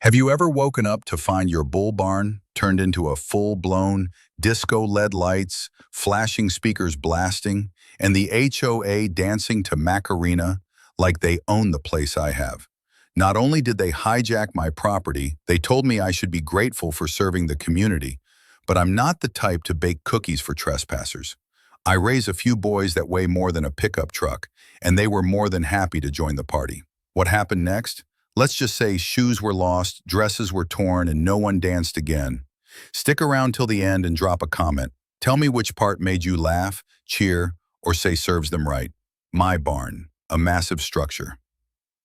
Have you ever woken up to find your bull barn turned into a full-blown disco LED lights, flashing speakers blasting, and the HOA dancing to Macarena like they own the place I have? Not only did they hijack my property, they told me I should be grateful for serving the community, but I'm not the type to bake cookies for trespassers. I raise a few boys that weigh more than a pickup truck, and they were more than happy to join the party. What happened next? Let's just say shoes were lost, dresses were torn, and no one danced again. Stick around till the end and drop a comment. Tell me which part made you laugh, cheer, or say serves them right. My barn, a massive structure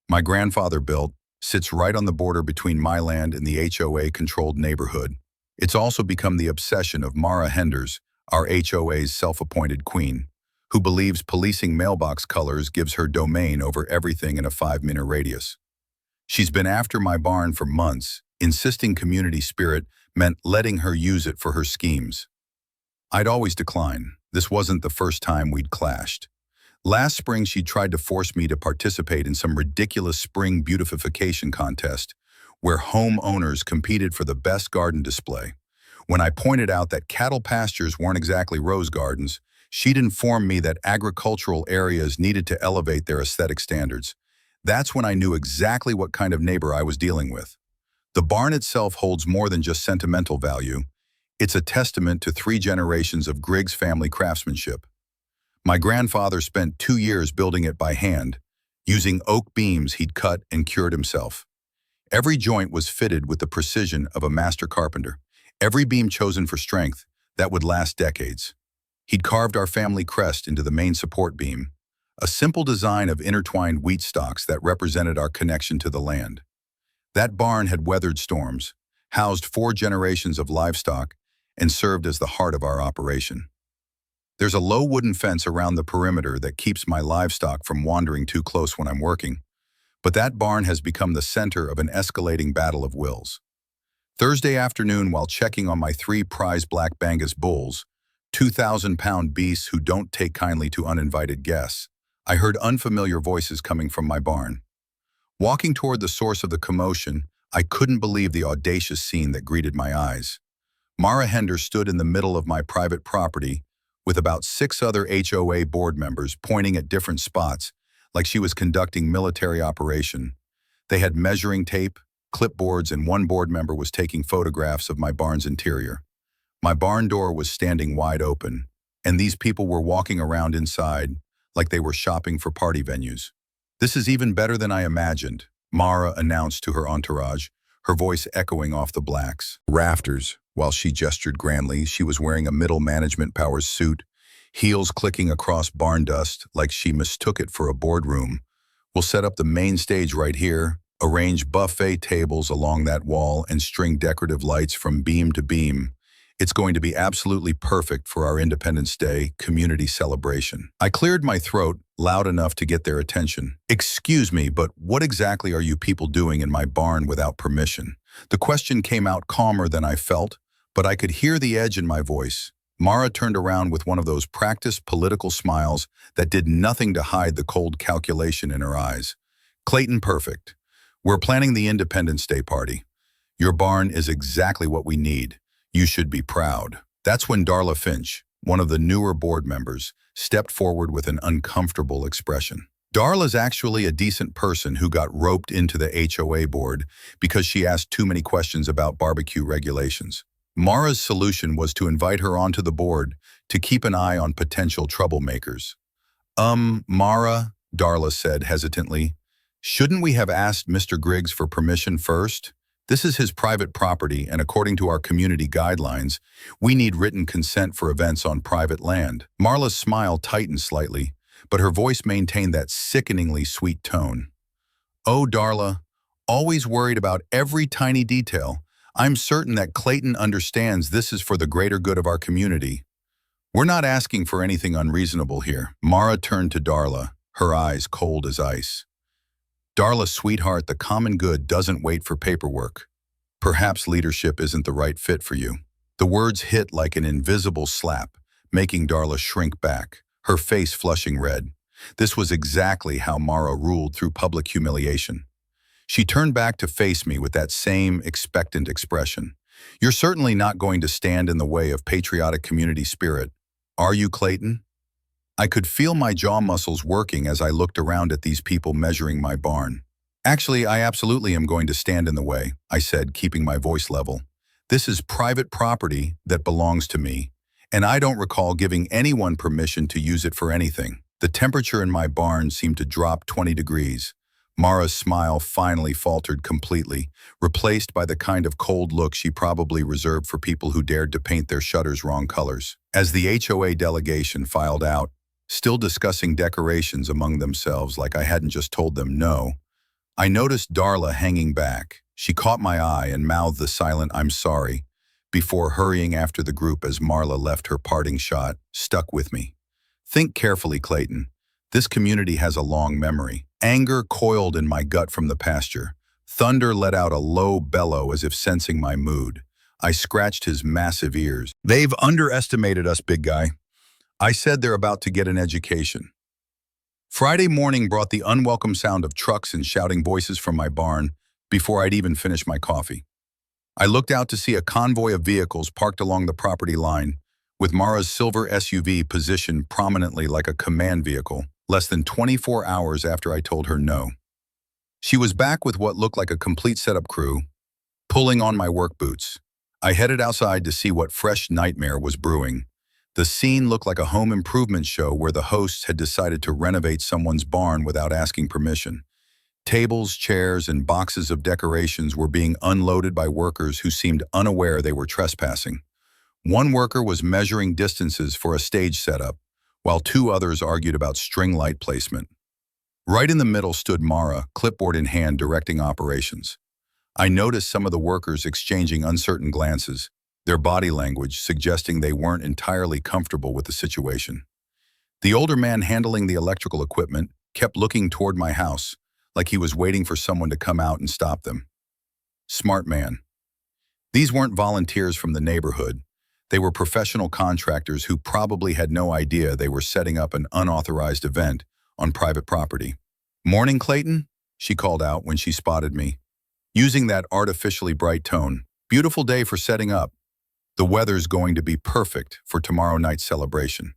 my grandfather built, sits right on the border between my land and the HOA-controlled neighborhood. It's also become the obsession of Mara Henders, our HOA's self-appointed queen, who believes policing mailbox colors gives her domain over everything in a 5-minute radius. She's been after my barn for months, insisting community spirit meant letting her use it for her schemes. I'd always decline. This wasn't the first time we'd clashed. Last spring, she tried to force me to participate in some ridiculous spring beautification contest where homeowners competed for the best garden display. When I pointed out that cattle pastures weren't exactly rose gardens, she'd informed me that agricultural areas needed to elevate their aesthetic standards. That's when I knew exactly what kind of neighbor I was dealing with. The barn itself holds more than just sentimental value. It's a testament to 3 generations of Griggs family craftsmanship. My grandfather spent 2 years building it by hand, using oak beams he'd cut and cured himself. Every joint was fitted with the precision of a master carpenter, every beam chosen for strength that would last decades. He'd carved our family crest into the main support beam, a simple design of intertwined wheat stalks that represented our connection to the land. That barn had weathered storms, housed 4 generations of livestock, and served as the heart of our operation. There's a low wooden fence around the perimeter that keeps my livestock from wandering too close when I'm working, but that barn has become the center of an escalating battle of wills. Thursday afternoon, while checking on my 3 prize black Bangus bulls, 2,000-pound beasts who don't take kindly to uninvited guests, I heard unfamiliar voices coming from my barn. Walking toward the source of the commotion, I couldn't believe the audacious scene that greeted my eyes. Mara Hender stood in the middle of my private property, with about 6 other HOA board members pointing at different spots like she was conducting military operation. They had measuring tape, clipboards, and one board member was taking photographs of my barn's interior. My barn door was standing wide open, and these people were walking around inside like they were shopping for party venues. "This is even better than I imagined," Mara announced to her entourage, her voice echoing off the blacks. Rafters. While she gestured grandly, she was wearing a middle management powers suit, heels clicking across barn dust like she mistook it for a boardroom. "We'll set up the main stage right here, arrange buffet tables along that wall, and string decorative lights from beam to beam. It's going to be absolutely perfect for our Independence Day community celebration." I cleared my throat loud enough to get their attention. "Excuse me, but what exactly are you people doing in my barn without permission?" The question came out calmer than I felt, but I could hear the edge in my voice. Mara turned around with one of those practiced political smiles that did nothing to hide the cold calculation in her eyes. "Clayton, perfect. We're planning the Independence Day party. Your barn is exactly what we need. You should be proud." That's when Darla Finch, one of the newer board members, stepped forward with an uncomfortable expression. Darla's actually a decent person who got roped into the HOA board because she asked too many questions about barbecue regulations. Mara's solution was to invite her onto the board to keep an eye on potential troublemakers. Mara," Darla said hesitantly, "shouldn't we have asked Mr. Griggs for permission first? This is his private property, and according to our community guidelines, we need written consent for events on private land." Marla's smile tightened slightly, but her voice maintained that sickeningly sweet tone. "Oh, Darla, always worried about every tiny detail. I'm certain that Clayton understands this is for the greater good of our community. We're not asking for anything unreasonable here." Mara turned to Darla, her eyes cold as ice. "Darla, sweetheart, the common good doesn't wait for paperwork. Perhaps leadership isn't the right fit for you." The words hit like an invisible slap, making Darla shrink back, her face flushing red. This was exactly how Mara ruled through public humiliation. She turned back to face me with that same expectant expression. You're certainly not going to stand in the way of patriotic community spirit, are you, Clayton? I could feel my jaw muscles working as I looked around at these people measuring my barn. Actually, I absolutely am going to stand in the way, I said, keeping my voice level. This is private property that belongs to me, and I don't recall giving anyone permission to use it for anything. The temperature in my barn seemed to drop 20 degrees. Mara's smile finally faltered completely, replaced by the kind of cold look she probably reserved for people who dared to paint their shutters wrong colors. As the HOA delegation filed out, still discussing decorations among themselves like I hadn't just told them no, I noticed Darla hanging back. She caught my eye and mouthed the silent "I'm sorry" before hurrying after the group as Marla left. Her parting shot stuck with me. Think carefully, Clayton. This community has a long memory. Anger coiled in my gut from the pasture. Thunder let out a low bellow as if sensing my mood. I scratched his massive ears. They've underestimated us, big guy. I said they're about to get an education. Friday morning brought the unwelcome sound of trucks and shouting voices from my barn before I'd even finished my coffee. I looked out to see a convoy of vehicles parked along the property line, with Mara's silver SUV positioned prominently like a command vehicle, less than 24 hours after I told her no. She was back with what looked like a complete setup crew, pulling on my work boots. I headed outside to see what fresh nightmare was brewing. The scene looked like a home improvement show where the hosts had decided to renovate someone's barn without asking permission. Tables, chairs, and boxes of decorations were being unloaded by workers who seemed unaware they were trespassing. One worker was measuring distances for a stage setup, while two others argued about string light placement. Right in the middle stood Mara, clipboard in hand, directing operations. I noticed some of the workers exchanging uncertain glances, their body language suggesting they weren't entirely comfortable with the situation. The older man handling the electrical equipment kept looking toward my house, like he was waiting for someone to come out and stop them. Smart man. These weren't volunteers from the neighborhood. They were professional contractors who probably had no idea they were setting up an unauthorized event on private property. "Morning, Clayton," she called out when she spotted me, using that artificially bright tone. "Beautiful day for setting up. The weather's going to be perfect for tomorrow night's celebration."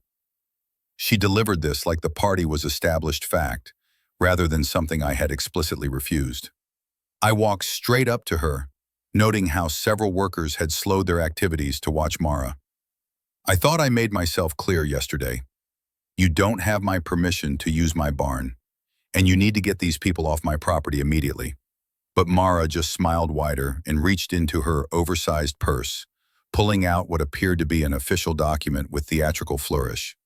She delivered this like the party was established fact, rather than something I had explicitly refused. I walked straight up to her, noting how several workers had slowed their activities to watch Mara. "I thought I made myself clear yesterday. You don't have my permission to use my barn, and you need to get these people off my property immediately." But Mara just smiled wider and reached into her oversized purse, pulling out what appeared to be an official document with theatrical flourish.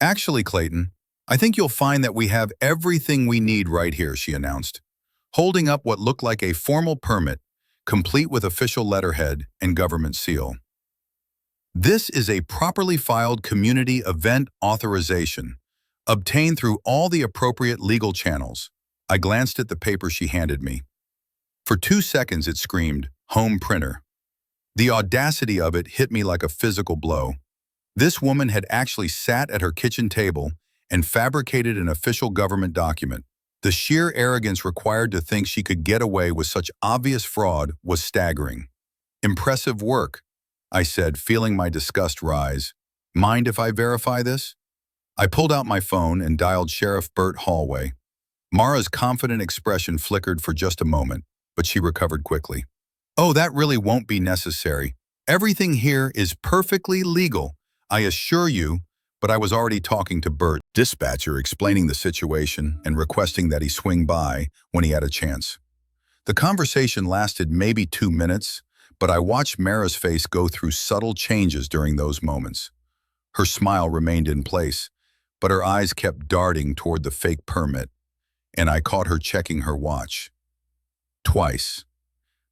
"Actually, Clayton, I think you'll find that we have everything we need right here," she announced, holding up what looked like a formal permit, complete with official letterhead and government seal. "This is a properly filed community event authorization, obtained through all the appropriate legal channels." I glanced at the paper she handed me. For 2 seconds it screamed, "Home printer." The audacity of it hit me like a physical blow. This woman had actually sat at her kitchen table and fabricated an official government document. The sheer arrogance required to think she could get away with such obvious fraud was staggering. "Impressive work," I said, feeling my disgust rise. "Mind if I verify this?" I pulled out my phone and dialed Sheriff Burt Hallway. Mara's confident expression flickered for just a moment, but she recovered quickly. "Oh, that really won't be necessary. Everything here is perfectly legal, I assure you," but I was already talking to Burt, dispatcher, explaining the situation and requesting that he swing by when he had a chance. The conversation lasted maybe 2 minutes, but I watched Mara's face go through subtle changes during those moments. Her smile remained in place, but her eyes kept darting toward the fake permit, and I caught her checking her watch. Twice.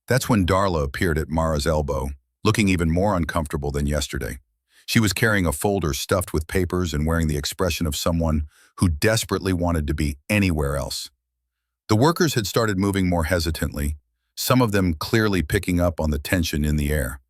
That's when Darla appeared at Mara's elbow, looking even more uncomfortable than yesterday. She was carrying a folder stuffed with papers and wearing the expression of someone who desperately wanted to be anywhere else. The workers had started moving more hesitantly, some of them clearly picking up on the tension in the air.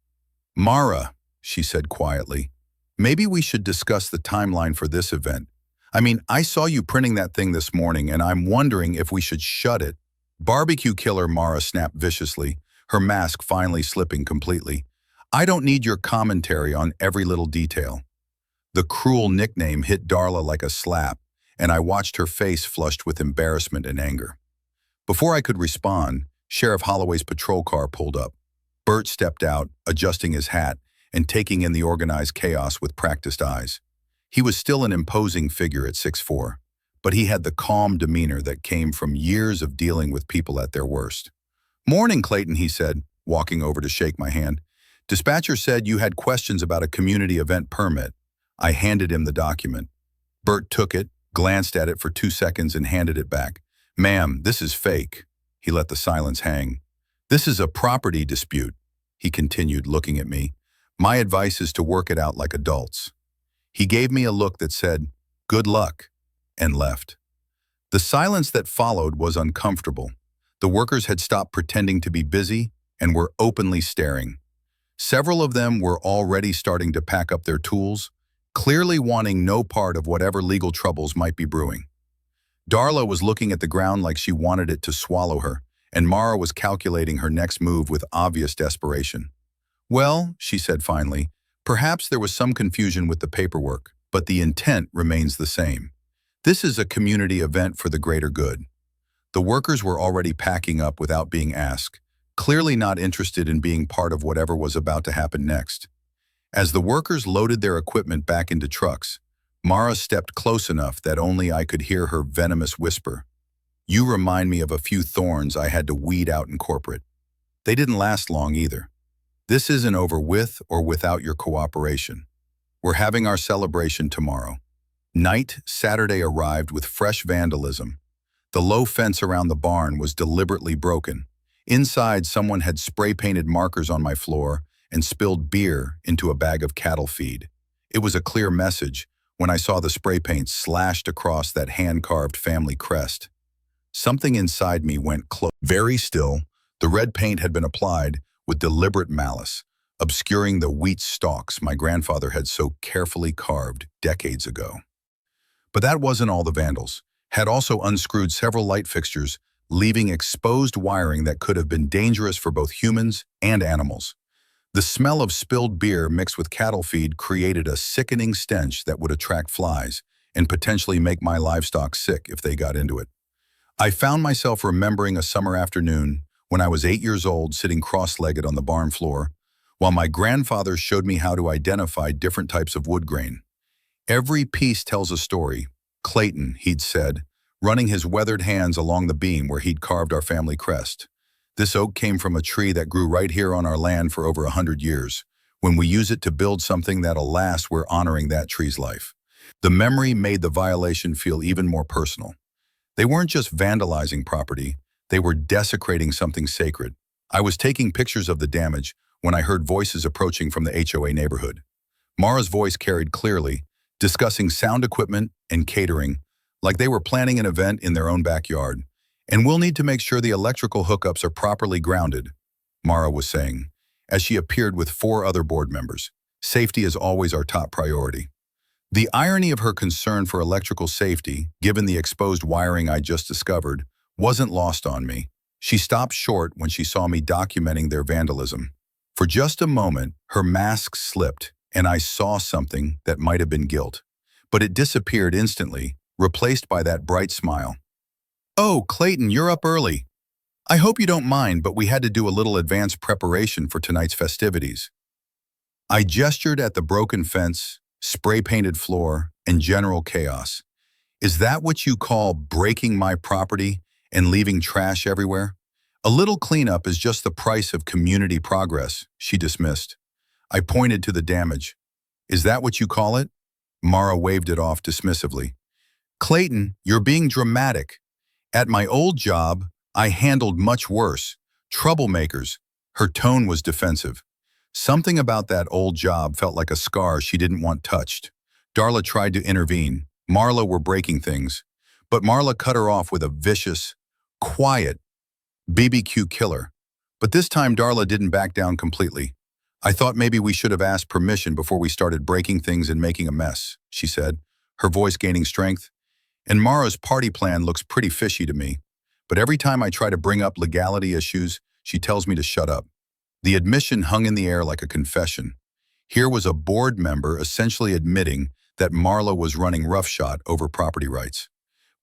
"Mara," she said quietly, "maybe we should discuss the timeline for this event. I mean, I saw you printing that thing this morning, and I'm wondering if we should shut it Barbecue killer, Mara snapped viciously, her mask finally slipping completely. I don't need your commentary on every little detail. The cruel nickname hit Darla like a slap, and I watched her face flushed with embarrassment and anger. Before I could respond, Sheriff Holloway's patrol car pulled up. Bert stepped out, adjusting his hat and taking in the organized chaos with practiced eyes. He was still an imposing figure at 6'4", but he had the calm demeanor that came from years of dealing with people at their worst. "Morning, Clayton," he said, walking over to shake my hand. "Dispatcher said you had questions about a community event permit." I handed him the document. Bert took it, glanced at it for 2 seconds and handed it back. "Ma'am, this is fake." He let the silence hang. "This is a property dispute," he continued, looking at me. "My advice is to work it out like adults." He gave me a look that said, "Good luck," and left. The silence that followed was uncomfortable. The workers had stopped pretending to be busy and were openly staring. Several of them were already starting to pack up their tools, clearly wanting no part of whatever legal troubles might be brewing. Darla was looking at the ground like she wanted it to swallow her, and Mara was calculating her next move with obvious desperation. "Well," she said finally, "perhaps there was some confusion with the paperwork, but the intent remains the same. This is a community event for the greater good." The workers were already packing up without being asked, clearly not interested in being part of whatever was about to happen next. As the workers loaded their equipment back into trucks, Mara stepped close enough that only I could hear her venomous whisper. "You remind me of a few thorns I had to weed out in corporate. They didn't last long either. This isn't over with or without your cooperation. We're having our celebration tomorrow." Night Saturday arrived with fresh vandalism. The low fence around the barn was deliberately broken. Inside, someone had spray-painted markers on my floor and spilled beer into a bag of cattle feed. It was a clear message when I saw the spray paint slashed across that hand-carved family crest. Something inside me went close. Very still, the red paint had been applied with deliberate malice, obscuring the wheat stalks my grandfather had so carefully carved decades ago. But that wasn't all. The vandals had also unscrewed several light fixtures, leaving exposed wiring that could have been dangerous for both humans and animals. The smell of spilled beer mixed with cattle feed created a sickening stench that would attract flies and potentially make my livestock sick if they got into it. I found myself remembering a summer afternoon when I was 8 years old, sitting cross-legged on the barn floor, while my grandfather showed me how to identify different types of wood grain. "Every piece tells a story, Clayton," he'd said, running his weathered hands along the beam where he'd carved our family crest. "This oak came from a tree that grew right here on our land for over 100 years. When we use it to build something that'll last, we're honoring that tree's life." The memory made the violation feel even more personal. They weren't just vandalizing property, they were desecrating something sacred. I was taking pictures of the damage when I heard voices approaching from the HOA neighborhood. Mara's voice carried clearly, discussing sound equipment and catering, like they were planning an event in their own backyard. "And we'll need to make sure the electrical hookups are properly grounded," Mara was saying, as she appeared with 4 other board members. "Safety is always our top priority." The irony of her concern for electrical safety, given the exposed wiring I just discovered, wasn't lost on me. She stopped short when she saw me documenting their vandalism. For just a moment, her mask slipped, and I saw something that might have been guilt. But it disappeared instantly, replaced by that bright smile. "Oh, Clayton, you're up early. I hope you don't mind, but we had to do a little advanced preparation for tonight's festivities." I gestured at the broken fence, spray-painted floor, and general chaos. "Is that what you call breaking my property and leaving trash everywhere?" "A little cleanup is just the price of community progress," she dismissed. I pointed to the damage. "Is that what you call it?" Mara waved it off dismissively. "Clayton, you're being dramatic. At my old job, I handled much worse. Troublemakers." Her tone was defensive. Something about that old job felt like a scar she didn't want touched. Darla tried to intervene. Marla were breaking things. But Marla cut her off with a vicious, quiet BBQ killer. But this time Darla didn't back down completely. "I thought maybe we should have asked permission before we started breaking things and making a mess," she said, her voice gaining strength. "And Mara's party plan looks pretty fishy to me. But every time I try to bring up legality issues, she tells me to shut up. The admission hung in the air like a confession. Here was a board member essentially admitting that Marla was running roughshod over property rights.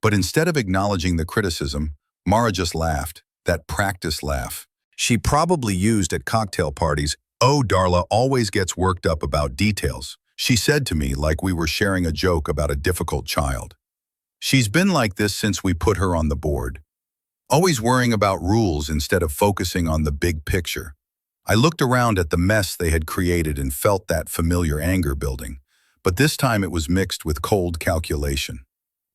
But instead of acknowledging the criticism, Mara just laughed, that practice laugh. She probably used at cocktail parties. "Oh, Darla always gets worked up about details," she said to me like we were sharing a joke about a difficult child. She's been like this since we put her on the board, always worrying about rules instead of focusing on the big picture. I looked around at the mess they had created and felt that familiar anger building, but this time it was mixed with cold calculation.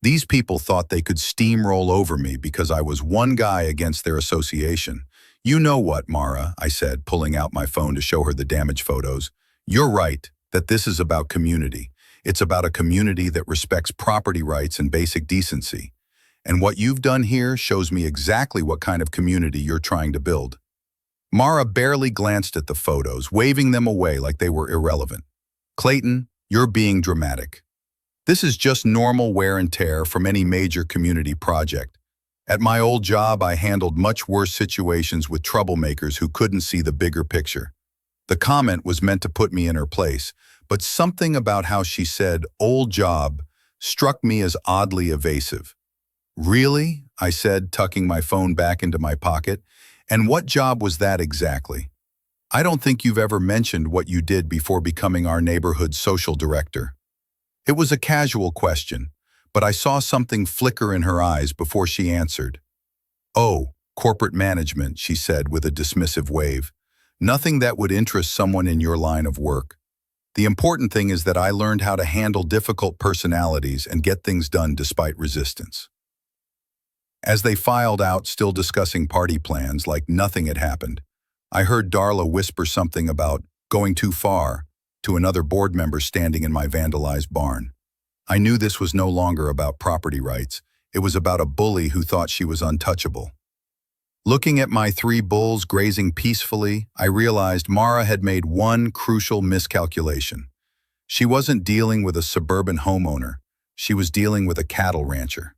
These people thought they could steamroll over me because I was one guy against their association. "You know what, Mara," I said, pulling out my phone to show her the damage photos. "You're right that this is about community. It's about a community that respects property rights and basic decency. And what you've done here shows me exactly what kind of community you're trying to build." Mara barely glanced at the photos, waving them away like they were irrelevant. "Clayton, you're being dramatic. This is just normal wear and tear from any major community project. At my old job, I handled much worse situations with troublemakers who couldn't see the bigger picture." The comment was meant to put me in her place, but something about how she said "old job" struck me as oddly evasive. "Really?" I said, tucking my phone back into my pocket. "And what job was that exactly? I don't think you've ever mentioned what you did before becoming our neighborhood social director." It was a casual question, but I saw something flicker in her eyes before she answered. "Oh, corporate management," she said with a dismissive wave. "Nothing that would interest someone in your line of work. The important thing is that I learned how to handle difficult personalities and get things done despite resistance." As they filed out, still discussing party plans like nothing had happened, I heard Darla whisper something about going too far to another board member standing in my vandalized barn. I knew this was no longer about property rights. It was about a bully who thought she was untouchable. Looking at my 3 bulls grazing peacefully, I realized Mara had made one crucial miscalculation. She wasn't dealing with a suburban homeowner. She was dealing with a cattle rancher.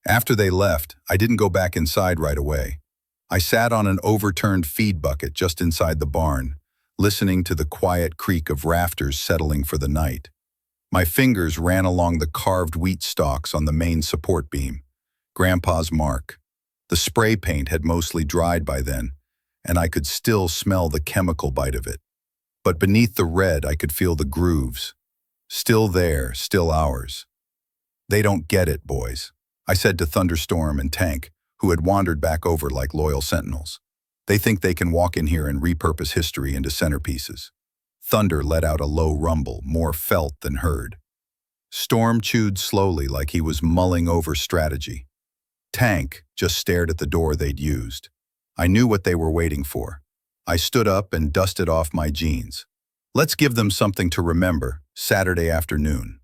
After they left, I didn't go back inside right away. I sat on an overturned feed bucket just inside the barn, listening to the quiet creak of rafters settling for the night. My fingers ran along the carved wheat stalks on the main support beam. Grandpa's mark. The spray paint had mostly dried by then, and I could still smell the chemical bite of it. But beneath the red, I could feel the grooves. Still there, still ours. "They don't get it, boys," I said to Thunderstorm and Tank, who had wandered back over like loyal sentinels. "They think they can walk in here and repurpose history into centerpieces." Thunder let out a low rumble, more felt than heard. Storm chewed slowly like he was mulling over strategy. Tank just stared at the door they'd used. I knew what they were waiting for. I stood up and dusted off my jeans. "Let's give them something to remember, Saturday afternoon."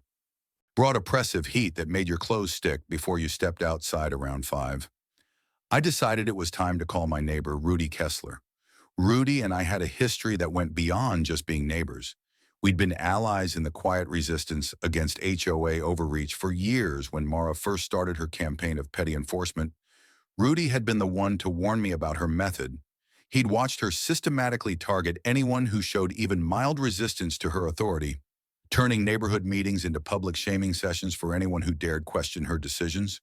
Brought oppressive heat that made your clothes stick before you stepped outside around 5. I decided it was time to call my neighbor, Rudy Kessler. Rudy and I had a history that went beyond just being neighbors. We'd been allies in the quiet resistance against HOA overreach for years. When Mara first started her campaign of petty enforcement, Rudy had been the one to warn me about her method. He'd watched her systematically target anyone who showed even mild resistance to her authority, turning neighborhood meetings into public shaming sessions for anyone who dared question her decisions.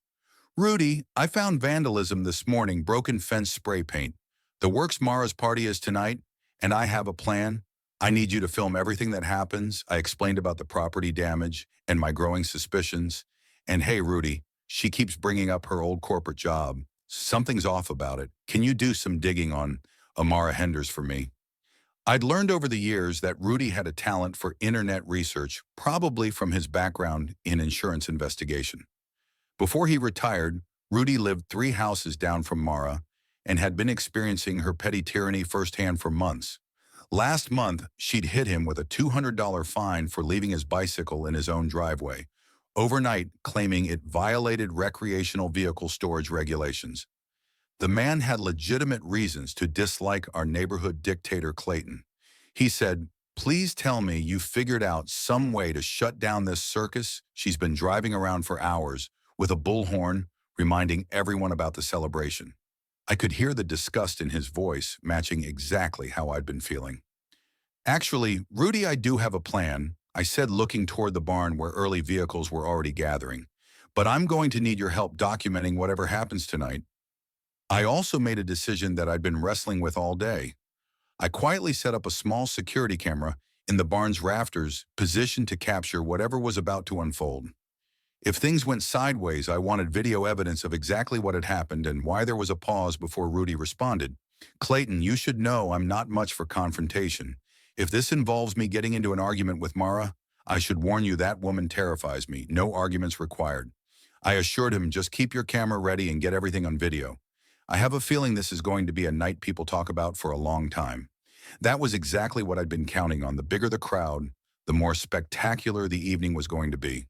"Rudy, I found vandalism this morning, broken fence spray paint. The works Mara's party is tonight, and I have a plan. I need you to film everything that happens." I explained about the property damage and my growing suspicions. "And hey, Rudy, she keeps bringing up her old corporate job. Something's off about it. Can you do some digging on Amara Henders for me?" I'd learned over the years that Rudy had a talent for internet research, probably from his background in insurance investigation. Before he retired, Rudy lived 3 houses down from Mara and had been experiencing her petty tyranny firsthand for months. Last month, she'd hit him with a $200 fine for leaving his bicycle in his own driveway, overnight claiming it violated recreational vehicle storage regulations. The man had legitimate reasons to dislike our neighborhood dictator Clayton. He said, "Please tell me you figured out some way to shut down this circus she's been driving around for hours with a bullhorn, reminding everyone about the celebration. I could hear the disgust in his voice, matching exactly how I'd been feeling. Actually, Rudy, I do have a plan, I said, looking toward the barn where early vehicles were already gathering. But I'm going to need your help documenting whatever happens tonight. I also made a decision that I'd been wrestling with all day. I quietly set up a small security camera in the barn's rafters, positioned to capture whatever was about to unfold. If things went sideways, I wanted video evidence of exactly what had happened and why there was a pause before Rudy responded. Clayton, you should know I'm not much for confrontation. If this involves me getting into an argument with Mara, I should warn you that woman terrifies me. No arguments required. I assured him, just keep your camera ready and get everything on video. I have a feeling this is going to be a night people talk about for a long time. That was exactly what I'd been counting on. The bigger the crowd, the more spectacular the evening was going to be.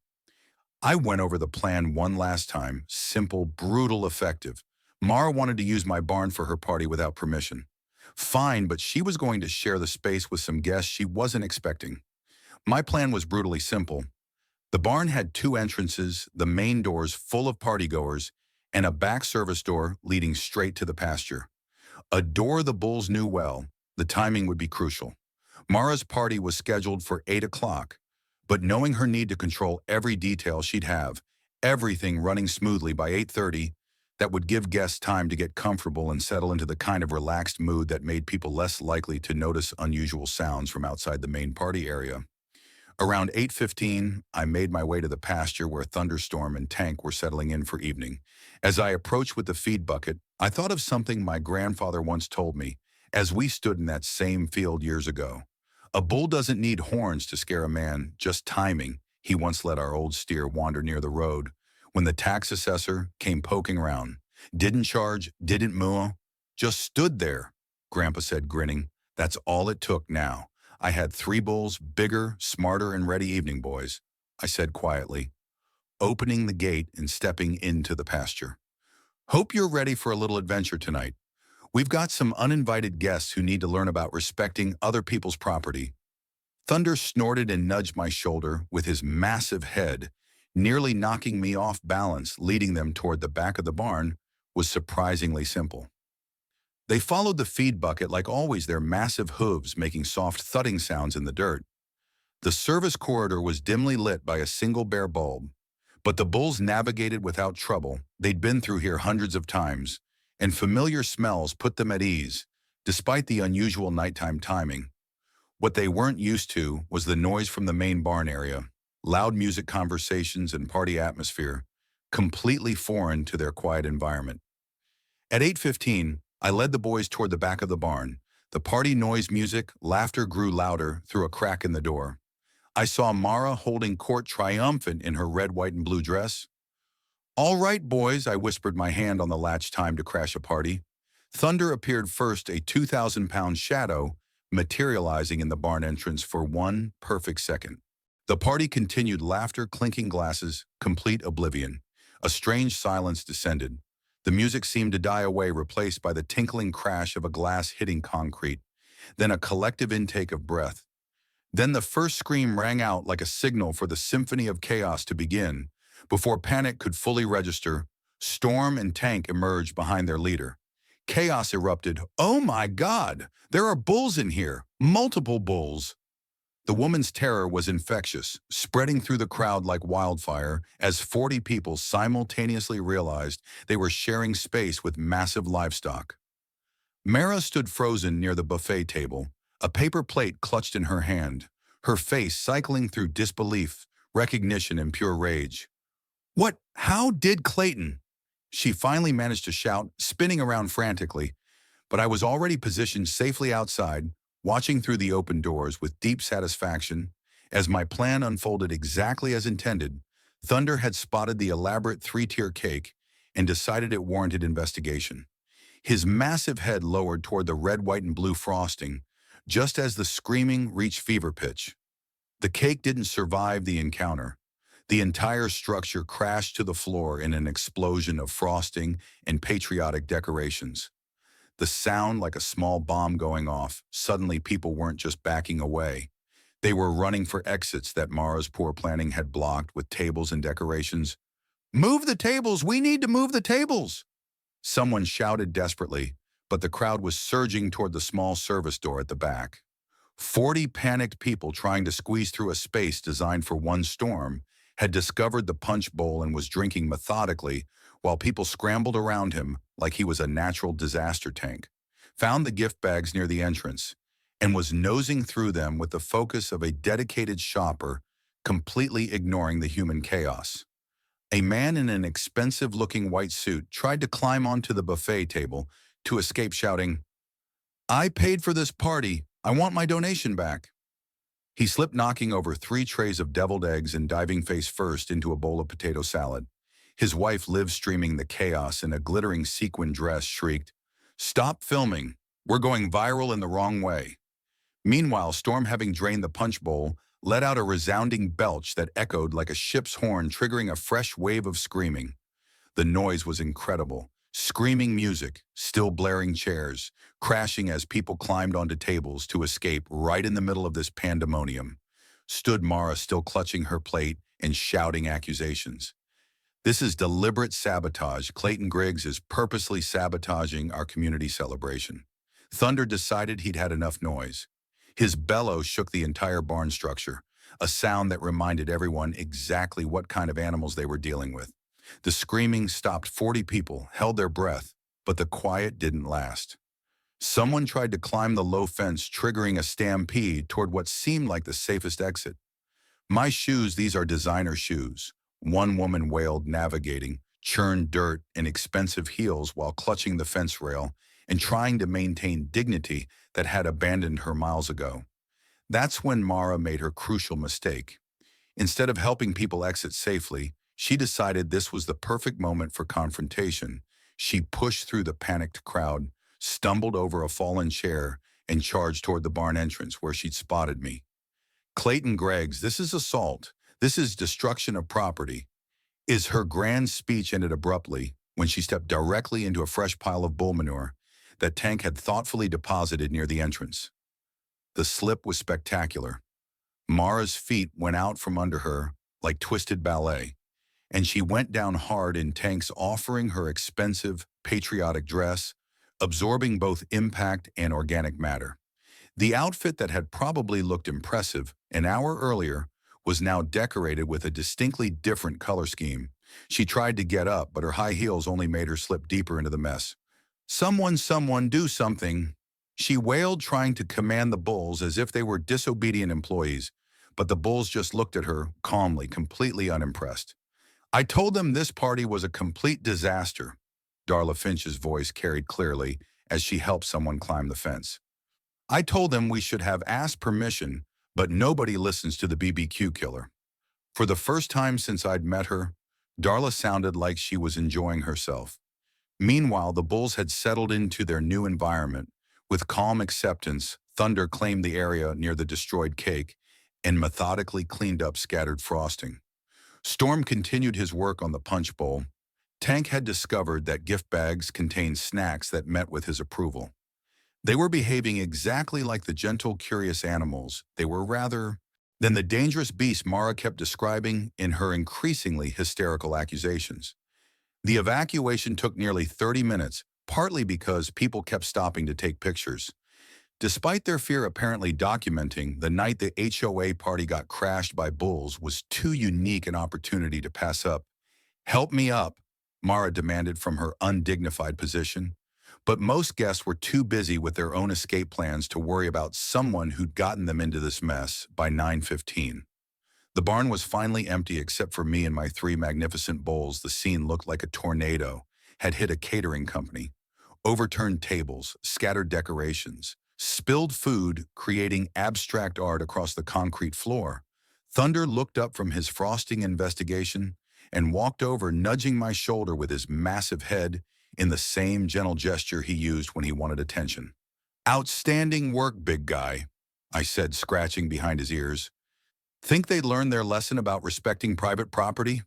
I went over the plan one last time. Simple, brutal, effective. Mara wanted to use my barn for her party without permission. Fine, but she was going to share the space with some guests she wasn't expecting. My plan was brutally simple. The barn had two entrances, the main doors full of partygoers, and a back service door leading straight to the pasture. A door the bulls knew well. The timing would be crucial. Mara's party was scheduled for 8 o'clock. But knowing her need to control every detail, she'd have everything running smoothly by 8:30. That would give guests time to get comfortable and settle into the kind of relaxed mood that made people less likely to notice unusual sounds from outside the main party area. Around 8:15, I made my way to the pasture where Thunderstorm and Tank were settling in for evening. As I approached with the feed bucket, I thought of something my grandfather once told me as we stood in that same field years ago. A bull doesn't need horns to scare a man, just timing. He once let our old steer wander near the road when the tax assessor came poking around. Didn't charge, didn't moo, just stood there, Grandpa said, grinning. That's all it took now. I had 3 bulls, bigger, smarter, and ready. Evening, boys, I said quietly, opening the gate and stepping into the pasture. Hope you're ready for a little adventure tonight. We've got some uninvited guests who need to learn about respecting other people's property. Thunder snorted and nudged my shoulder with his massive head, nearly knocking me off balance. Leading them toward the back of the barn was surprisingly simple. They followed the feed bucket like always, their massive hooves making soft thudding sounds in the dirt. The service corridor was dimly lit by a single bare bulb, but the bulls navigated without trouble. They'd been through here hundreds of times, and familiar smells put them at ease, despite the unusual nighttime timing. What they weren't used to was the noise from the main barn area, loud music, conversations, and party atmosphere, completely foreign to their quiet environment. At 8:15, I led the boys toward the back of the barn. The party noise, music, laughter grew louder through a crack in the door. I saw Mara holding court triumphant in her red, white, and blue dress. All right, boys, I whispered, my hand on the latch. Time to crash a party. Thunder appeared first, a 2,000-pound shadow materializing in the barn entrance for one perfect second. The party continued, laughter, clinking glasses, complete oblivion. A strange silence descended. The music seemed to die away, replaced by the tinkling crash of a glass hitting concrete. Then a collective intake of breath. Then the first scream rang out like a signal for the symphony of chaos to begin. Before panic could fully register, Storm and Tank emerged behind their leader. Chaos erupted. Oh my God! There are bulls in here! Multiple bulls! The woman's terror was infectious, spreading through the crowd like wildfire as 40 people simultaneously realized they were sharing space with massive livestock. Mara stood frozen near the buffet table, a paper plate clutched in her hand, her face cycling through disbelief, recognition, and pure rage. What? How did Clayton? She finally managed to shout, spinning around frantically, but I was already positioned safely outside, watching through the open doors with deep satisfaction. As my plan unfolded exactly as intended, Thunder had spotted the elaborate 3-tier cake and decided it warranted investigation. His massive head lowered toward the red, white, and blue frosting, just as the screaming reached fever pitch. The cake didn't survive the encounter. The entire structure crashed to the floor in an explosion of frosting and patriotic decorations. The sound like a small bomb going off. Suddenly, people weren't just backing away. They were running for exits that Mara's poor planning had blocked with tables and decorations. "Move the tables! We need to move the tables!" Someone shouted desperately, but the crowd was surging toward the small service door at the back. 40 panicked people trying to squeeze through a space designed for one storm had discovered the punch bowl and was drinking methodically while people scrambled around him like he was a natural disaster tank, found the gift bags near the entrance, and was nosing through them with the focus of a dedicated shopper, completely ignoring the human chaos. A man in an expensive-looking white suit tried to climb onto the buffet table to escape shouting, "I paid for this party. I want my donation back." He slipped, knocking over 3 trays of deviled eggs and diving face first into a bowl of potato salad. His wife, live streaming the chaos in a glittering sequin dress, shrieked, "Stop filming. We're going viral in the wrong way." Meanwhile, Storm, having drained the punch bowl, let out a resounding belch that echoed like a ship's horn, triggering a fresh wave of screaming. The noise was incredible. Screaming music, still blaring chairs, crashing as people climbed onto tables to escape. Right in the middle of this pandemonium stood Mara, still clutching her plate and shouting accusations. "This is deliberate sabotage. Clayton Griggs is purposely sabotaging our community celebration." Thunder decided he'd had enough noise. His bellow shook the entire barn structure, a sound that reminded everyone exactly what kind of animals they were dealing with. The screaming stopped. 40 people held their breath, but the quiet didn't last. Someone tried to climb the low fence, triggering a stampede toward what seemed like the safest exit. "My shoes, these are designer shoes," one woman wailed, navigating churned dirt in expensive heels while clutching the fence rail and trying to maintain dignity that had abandoned her miles ago. That's when Mara made her crucial mistake. Instead of helping people exit safely, she decided this was the perfect moment for confrontation. She pushed through the panicked crowd, stumbled over a fallen chair, and charged toward the barn entrance where she'd spotted me. "Clayton Griggs, this is assault. This is destruction of property." Her grand speech ended abruptly when she stepped directly into a fresh pile of bull manure that Tank had thoughtfully deposited near the entrance. The slip was spectacular. Mara's feet went out from under her like twisted ballet, and she went down hard in Tank's, offering her expensive, patriotic dress, absorbing both impact and organic matter. The outfit that had probably looked impressive an hour earlier was now decorated with a distinctly different color scheme. She tried to get up, but her high heels only made her slip deeper into the mess. Someone, do something," she wailed, trying to command the bulls as if they were disobedient employees, but the bulls just looked at her calmly, completely unimpressed. "I told them this party was a complete disaster," Darla Finch's voice carried clearly as she helped someone climb the fence. "I told them we should have asked permission, but nobody listens to the BBQ killer." For the first time since I'd met her, Darla sounded like she was enjoying herself. Meanwhile, the bulls had settled into their new environment. With calm acceptance, Thunder claimed the area near the destroyed cake and methodically cleaned up scattered frosting. Storm continued his work on the punch bowl. Tank had discovered that gift bags contained snacks that met with his approval. They were behaving exactly like the gentle, curious animals they were, rather than the dangerous beasts Mara kept describing in her increasingly hysterical accusations. The evacuation took nearly 30 minutes, partly because people kept stopping to take pictures. Despite their fear apparently documenting the night the HOA party got crashed by bulls was too unique an opportunity to pass up. "Help me up," Mara demanded from her undignified position. But most guests were too busy with their own escape plans to worry about someone who'd gotten them into this mess by 9:15. The barn was finally empty except for me and my 3 magnificent bowls. The scene looked like a tornado had hit a catering company. Overturned tables, scattered decorations, spilled food, creating abstract art across the concrete floor. Thunder looked up from his frosting investigation and walked over, nudging my shoulder with his massive head in the same gentle gesture he used when he wanted attention. "Outstanding work, big guy," I said, scratching behind his ears. "Think they'd learned their lesson about respecting private property?"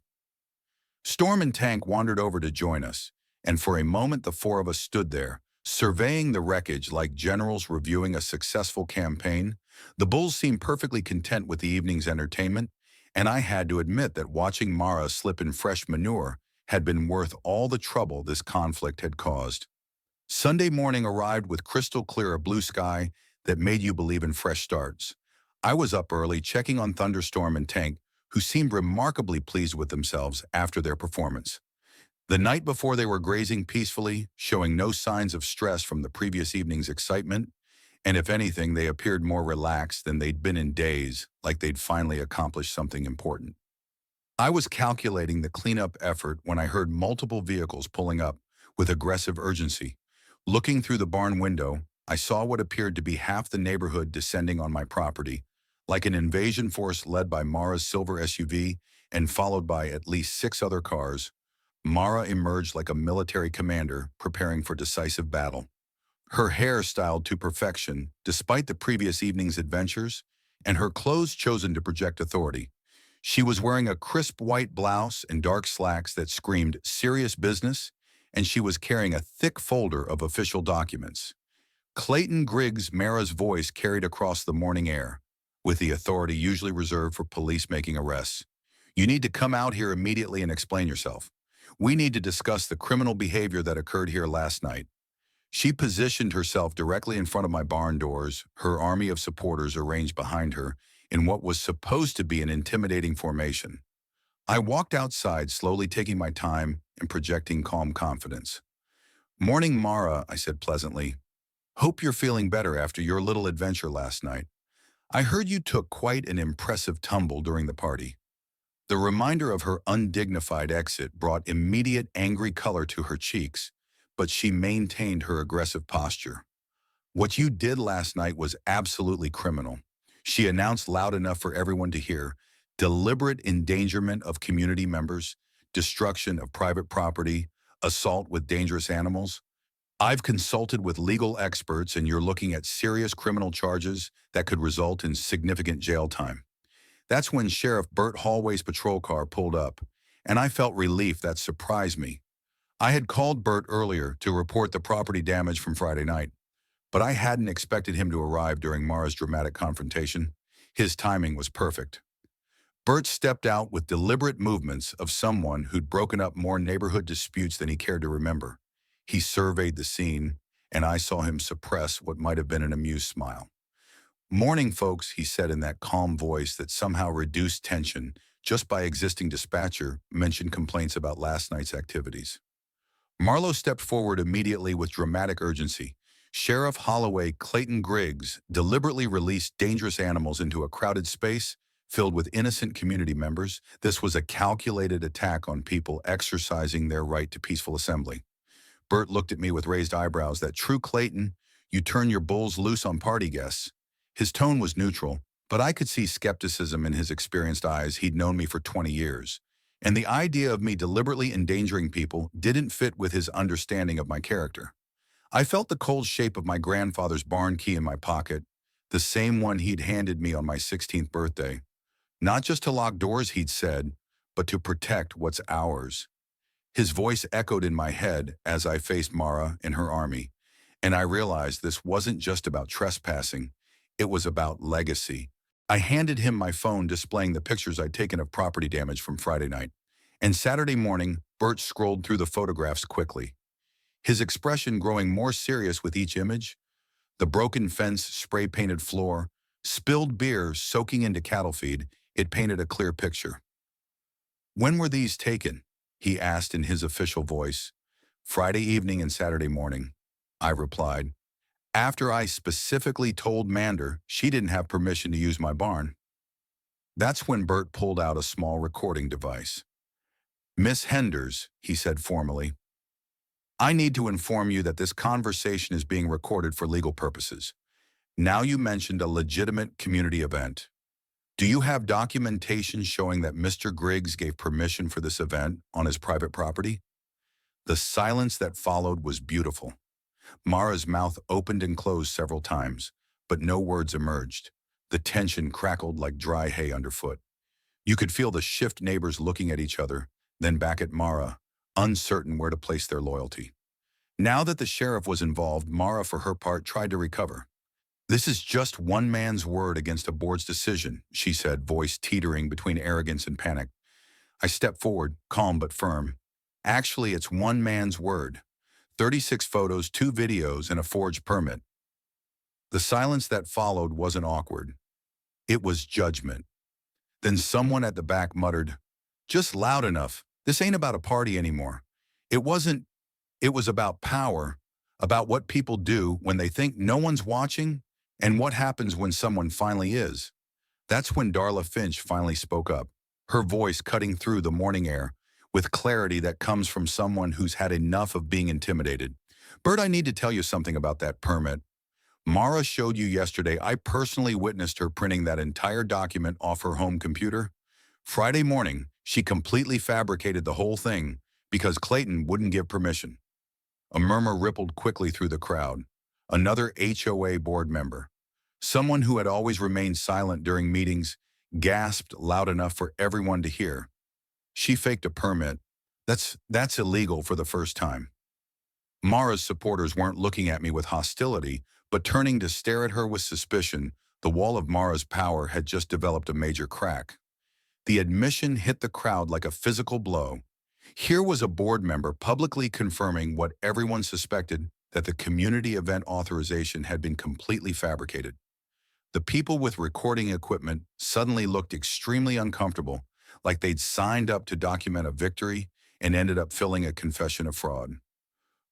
Storm and Tank wandered over to join us, and for a moment the 4 of us stood there, surveying the wreckage like generals reviewing a successful campaign. The bulls seemed perfectly content with the evening's entertainment, And I had to admit that watching Mara slip in fresh manure had been worth all the trouble this conflict had caused. Sunday morning arrived with crystal clear blue sky that made you believe in fresh starts. I was up early checking on Thunderstorm and Tank, who seemed remarkably pleased with themselves after their performance. The night before they were grazing peacefully, showing no signs of stress from the previous evening's excitement, and if anything, they appeared more relaxed than they'd been in days, like they'd finally accomplished something important. I was calculating the cleanup effort when I heard multiple vehicles pulling up with aggressive urgency. Looking through the barn window, I saw what appeared to be half the neighborhood descending on my property, like an invasion force led by Mara's silver SUV and followed by at least 6 other cars. Mara emerged like a military commander preparing for decisive battle. Her hair styled to perfection despite the previous evening's adventures, and her clothes chosen to project authority. She was wearing a crisp white blouse and dark slacks that screamed serious business, and she was carrying a thick folder of official documents. Clayton Griggs' Mara's voice carried across the morning air, with the authority usually reserved for police making arrests. You need to come out here immediately and explain yourself. We need to discuss the criminal behavior that occurred here last night. She positioned herself directly in front of my barn doors, her army of supporters arranged behind her in what was supposed to be an intimidating formation. I walked outside, slowly taking my time and projecting calm confidence. "Morning, Mara," I said pleasantly. "Hope you're feeling better after your little adventure last night. I heard you took quite an impressive tumble during the party." The reminder of her undignified exit brought immediate angry color to her cheeks, but she maintained her aggressive posture. "What you did last night was absolutely criminal," she announced loud enough for everyone to hear. "Deliberate endangerment of community members, destruction of private property, assault with dangerous animals. I've consulted with legal experts and you're looking at serious criminal charges that could result in significant jail time." That's when Sheriff Burt Hallway's patrol car pulled up, and I felt relief that surprised me. I had called Burt earlier to report the property damage from Friday night, but I hadn't expected him to arrive during Mara's dramatic confrontation. His timing was perfect. Burt stepped out with deliberate movements of someone who'd broken up more neighborhood disputes than he cared to remember. He surveyed the scene, and I saw him suppress what might have been an amused smile. "Morning, folks," he said in that calm voice that somehow reduced tension just by existing. Dispatcher mentioned complaints about last night's activities. Marlowe stepped forward immediately with dramatic urgency. "Sheriff Holloway Clayton Griggs deliberately released dangerous animals into a crowded space filled with innocent community members. This was a calculated attack on people exercising their right to peaceful assembly." Burt looked at me with raised eyebrows. "That true, Clayton? You turn your bulls loose on party guests?" His tone was neutral, but I could see skepticism in his experienced eyes. He'd known me for 20 years. And the idea of me deliberately endangering people didn't fit with his understanding of my character. I felt the cold shape of my grandfather's barn key in my pocket, the same one he'd handed me on my 16th birthday. "Not just to lock doors," he'd said, "but to protect what's ours." His voice echoed in my head as I faced Mara and her army, and I realized this wasn't just about trespassing. It was about legacy. I handed him my phone displaying the pictures I'd taken of property damage from Friday night. And Saturday morning, Bert scrolled through the photographs quickly, his expression growing more serious with each image. The broken fence, spray-painted floor, spilled beer soaking into cattle feed, it painted a clear picture. "When were these taken?" he asked in his official voice. "Friday evening and Saturday morning," I replied. "After I specifically told Mander she didn't have permission to use my barn." That's when Bert pulled out a small recording device. "Miss Henders," he said formally, "I need to inform you that this conversation is being recorded for legal purposes. Now you mentioned a legitimate community event. Do you have documentation showing that Mr. Griggs gave permission for this event on his private property?" The silence that followed was beautiful. Mara's mouth opened and closed several times, but no words emerged. The tension crackled like dry hay underfoot. You could feel the shift neighbors looking at each other, then back at Mara, uncertain where to place their loyalty. Now that the sheriff was involved, Mara, for her part, tried to recover. This is just one man's word against a board's decision, she said, voice teetering between arrogance and panic. I stepped forward, calm but firm. Actually, it's one man's word. 36 photos, 2 videos, and a forged permit. The silence that followed wasn't awkward. It was judgment. Then someone at the back muttered, just loud enough. This ain't about a party anymore. It wasn't. It was about power, about what people do when they think no one's watching, and what happens when someone finally is. That's when Darla Finch finally spoke up, her voice cutting through the morning air, with clarity that comes from someone who's had enough of being intimidated. Bert, I need to tell you something about that permit. Mara showed you yesterday. I personally witnessed her printing that entire document off her home computer. Friday morning, she completely fabricated the whole thing because Clayton wouldn't give permission. A murmur rippled quickly through the crowd. Another HOA board member, someone who had always remained silent during meetings, gasped loud enough for everyone to hear. She faked a permit. That's illegal for the first time. Mara's supporters weren't looking at me with hostility, but turning to stare at her with suspicion. The wall of Mara's power had just developed a major crack. The admission hit the crowd like a physical blow. Here was a board member publicly confirming what everyone suspected, that the community event authorization had been completely fabricated. The people with recording equipment suddenly looked extremely uncomfortable, like they'd signed up to document a victory and ended up filling a confession of fraud.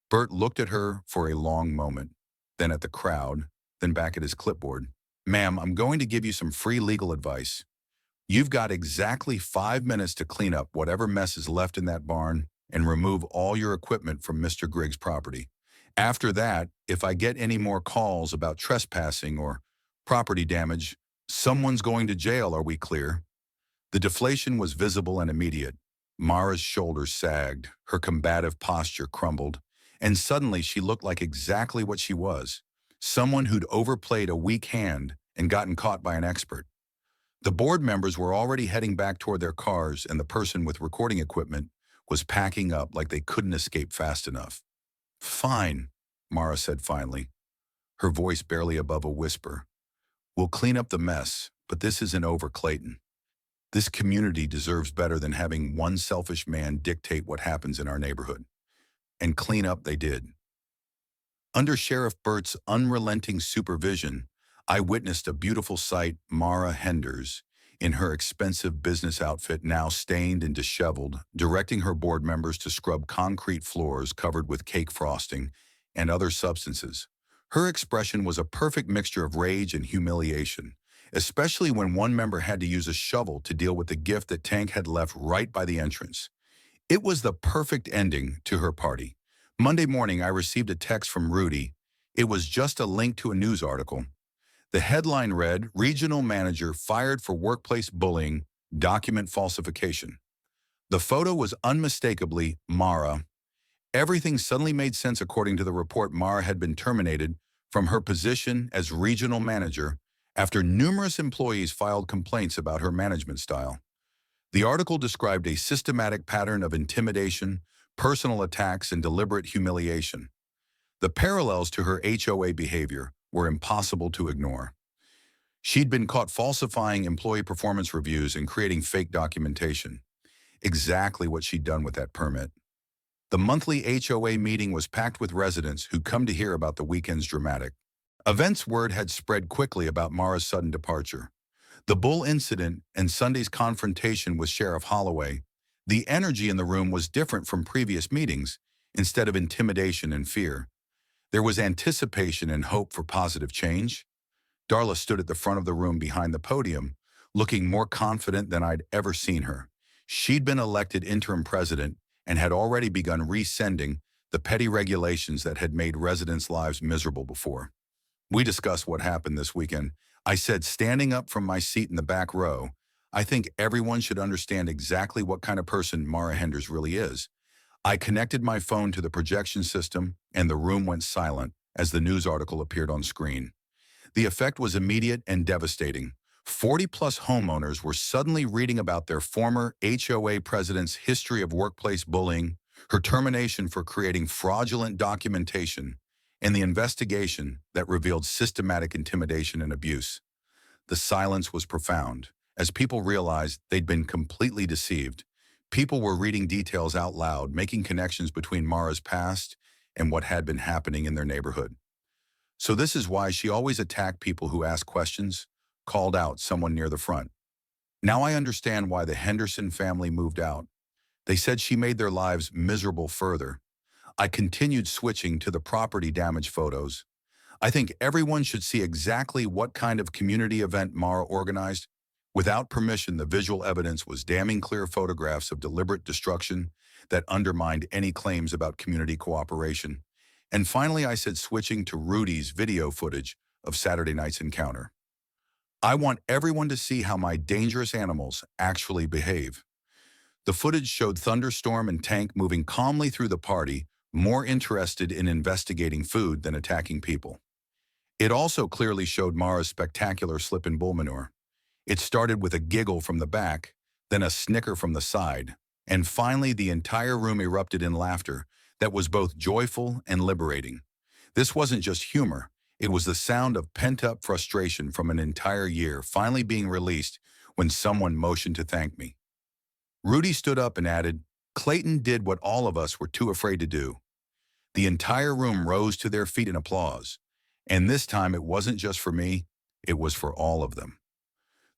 Bert looked at her for a long moment, then at the crowd, then back at his clipboard. Ma'am, I'm going to give you some free legal advice. You've got exactly 5 minutes to clean up whatever mess is left in that barn and remove all your equipment from Mr. Griggs' property. After that, if I get any more calls about trespassing or property damage, someone's going to jail, are we clear? The deflation was visible and immediate. Mara's shoulders sagged, her combative posture crumbled, and suddenly she looked like exactly what she was, someone who'd overplayed a weak hand and gotten caught by an expert. The board members were already heading back toward their cars, and the person with recording equipment was packing up like they couldn't escape fast enough. Fine, Mara said finally, her voice barely above a whisper. We'll clean up the mess, but this isn't over, Clayton. This community deserves better than having one selfish man dictate what happens in our neighborhood. And clean up they did. Under Sheriff Burt's unrelenting supervision, I witnessed a beautiful sight. Mara Henders, in her expensive business outfit now stained and disheveled, directing her board members to scrub concrete floors covered with cake frosting and other substances. Her expression was a perfect mixture of rage and humiliation, especially when one member had to use a shovel to deal with the gift that Tank had left right by the entrance. It was the perfect ending to her party. Monday morning, I received a text from Rudy. It was just a link to a news article. The headline read, Regional Manager Fired for Workplace Bullying, Document Falsification. The photo was unmistakably Mara. Everything suddenly made sense. According to the report, Mara had been terminated from her position as regional manager after numerous employees filed complaints about her management style. The article described a systematic pattern of intimidation, personal attacks, and deliberate humiliation. The parallels to her HOA behavior were impossible to ignore. She'd been caught falsifying employee performance reviews and creating fake documentation. Exactly what she'd done with that permit. The monthly HOA meeting was packed with residents who'd come to hear about the weekend's dramatic events. Word had spread quickly about Mara's sudden departure. The Bull incident and Sunday's confrontation with Sheriff Holloway. The energy in the room was different from previous meetings. Instead of intimidation and fear, there was anticipation and hope for positive change. Darla stood at the front of the room behind the podium, looking more confident than I'd ever seen her. She'd been elected interim president and had already begun rescinding the petty regulations that had made residents' lives miserable before. We discussed what happened this weekend. I said, standing up from my seat in the back row, I think everyone should understand exactly what kind of person Mara Henders really is. I connected my phone to the projection system, and the room went silent as the news article appeared on screen. The effect was immediate and devastating. 40-plus homeowners were suddenly reading about their former HOA president's history of workplace bullying, her termination for creating fraudulent documentation, and the investigation that revealed systematic intimidation and abuse. The silence was profound, as people realized they'd been completely deceived. People were reading details out loud, making connections between Mara's past and what had been happening in their neighborhood. So this is why she always attacked people who asked questions, called out someone near the front. Now I understand why the Henderson family moved out. They said she made their lives miserable further. I continued switching to the property damage photos. I think everyone should see exactly what kind of community event Mara organized. Without permission, the visual evidence was damning clear photographs of deliberate destruction that undermined any claims about community cooperation. And finally, I said switching to Rudy's video footage of Saturday night's encounter. I want everyone to see how my dangerous animals actually behave. The footage showed Thunderstorm and Tank moving calmly through the party, more interested in investigating food than attacking people. It also clearly showed Mara's spectacular slip in bull manure. It started with a giggle from the back, then a snicker from the side, and finally the entire room erupted in laughter that was both joyful and liberating. This wasn't just humor, it was the sound of pent-up frustration from an entire year finally being released when someone motioned to thank me. Rudy stood up and added, "Clayton did what all of us were too afraid to do." The entire room rose to their feet in applause. And this time it wasn't just for me, it was for all of them.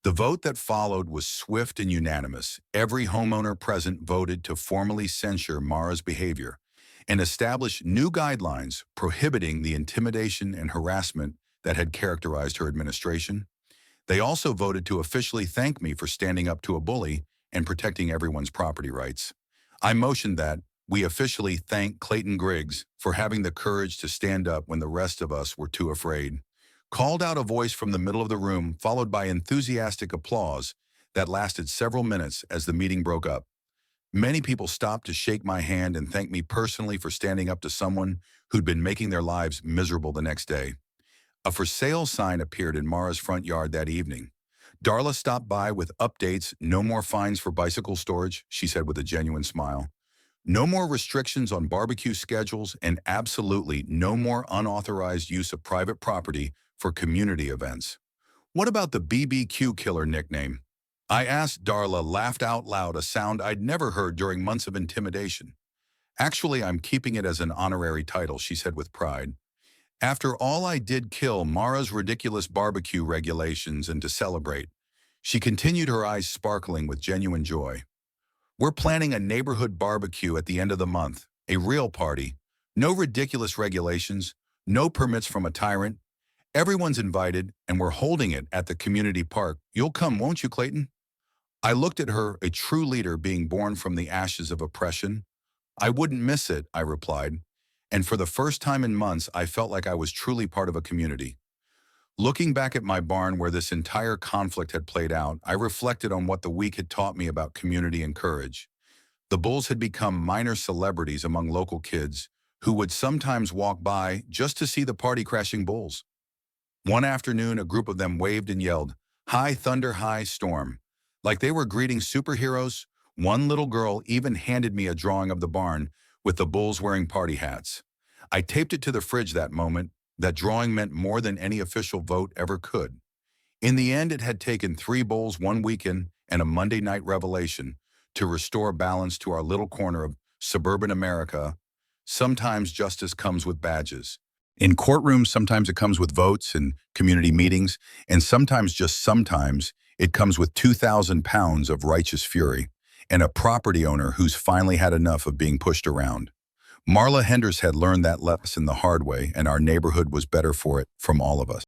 The vote that followed was swift and unanimous. Every homeowner present voted to formally censure Mara's behavior and establish new guidelines prohibiting the intimidation and harassment that had characterized her administration. They also voted to officially thank me for standing up to a bully and protecting everyone's property rights. I motioned that we officially thank Clayton Griggs for having the courage to stand up when the rest of us were too afraid. Called out a voice from the middle of the room, followed by enthusiastic applause that lasted several minutes as the meeting broke up. Many people stopped to shake my hand and thank me personally for standing up to someone who'd been making their lives miserable the next day. A for sale sign appeared in Mara's front yard that evening. Darla stopped by with updates, no more fines for bicycle storage, she said with a genuine smile. No more restrictions on barbecue schedules, and absolutely no more unauthorized use of private property for community events. What about the BBQ killer nickname? I asked. Darla laughed out loud, a sound I'd never heard during months of intimidation. Actually, I'm keeping it as an honorary title, she said with pride. After all, I did kill Mara's ridiculous barbecue regulations, and to celebrate, she continued, her eyes sparkling with genuine joy. We're planning a neighborhood barbecue at the end of the month, a real party. No ridiculous regulations, no permits from a tyrant. Everyone's invited, and we're holding it at the community park. You'll come, won't you, Clayton? I looked at her, a true leader being born from the ashes of oppression. I wouldn't miss it, I replied. And for the first time in months, I felt like I was truly part of a community. Looking back at my barn where this entire conflict had played out, I reflected on what the week had taught me about community and courage. The bulls had become minor celebrities among local kids who would sometimes walk by just to see the party-crashing bulls. One afternoon, a group of them waved and yelled, "High thunder, high storm," like they were greeting superheroes. One little girl even handed me a drawing of the barn with the bulls wearing party hats. I taped it to the fridge that moment. That drawing meant more than any official vote ever could. In the end, it had taken 3 bulls one weekend and a Monday night revelation to restore balance to our little corner of suburban America. Sometimes justice comes with badges. In courtrooms, sometimes it comes with votes and community meetings, and sometimes, just sometimes, it comes with 2,000 pounds of righteous fury and a property owner who's finally had enough of being pushed around. Marla Henders had learned that lesson the hard way, and our neighborhood was better for it from all of us.